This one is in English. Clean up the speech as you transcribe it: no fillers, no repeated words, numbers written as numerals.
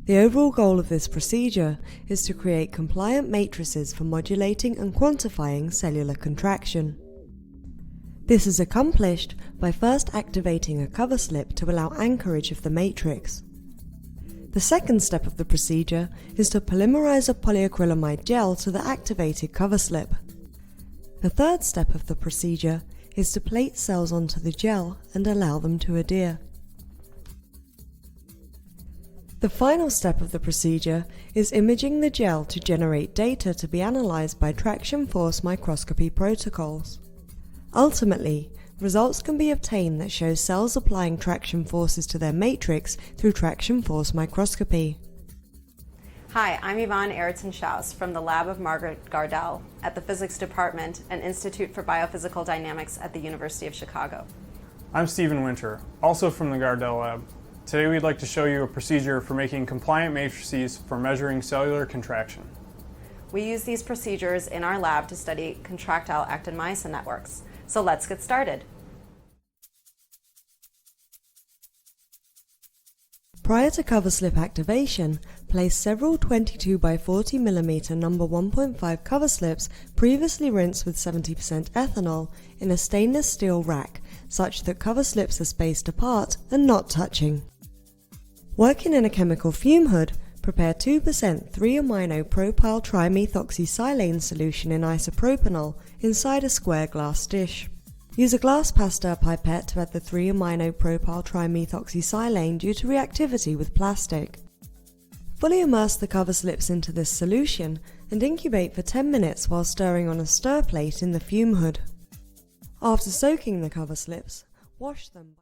The overall goal of this procedure is to create compliant matrices for modulating and quantifying cellular contraction. This is accomplished by first activating a cover slip to allow anchorage of the matrix. The second step of the procedure is to polymerize a polyacrylamide gel to the activated cover slip. The third step of the procedure is to plate cells onto the gel and allow them to adhere. The final step of the procedure is imaging the gel to generate data to be analyzed by traction force microscopy protocols. Ultimately, results can be obtained that show cells applying traction forces to their matrix through traction force microscopy. Hi, I'm Yvonne Aratyn-Schaus from the lab of Margaret Gardel at the Physics Department and Institute for Biophysical Dynamics at the University of Chicago. I'm Stephen Winter, also from the Gardel lab. Today we'd like to show you a procedure for making compliant matrices for measuring cellular contraction. We use these procedures in our lab to study contractile actin-myosin networks. So let's get started. Prior to cover slip activation, place several 22 by 40 mm number 1.5 cover slips previously rinsed with 70% ethanol in a stainless steel rack such that cover slips are spaced apart and not touching. Working in a chemical fume hood, prepare 2% 3-amino-propyl trimethoxysilane solution in isopropanol inside a square glass dish. Use a glass Pasteur pipette to add the 3-amino-propyl trimethoxysilane due to reactivity with plastic. Fully immerse the cover slips into this solution and incubate for 10 minutes while stirring on a stir plate in the fume hood. After soaking the cover slips, wash them.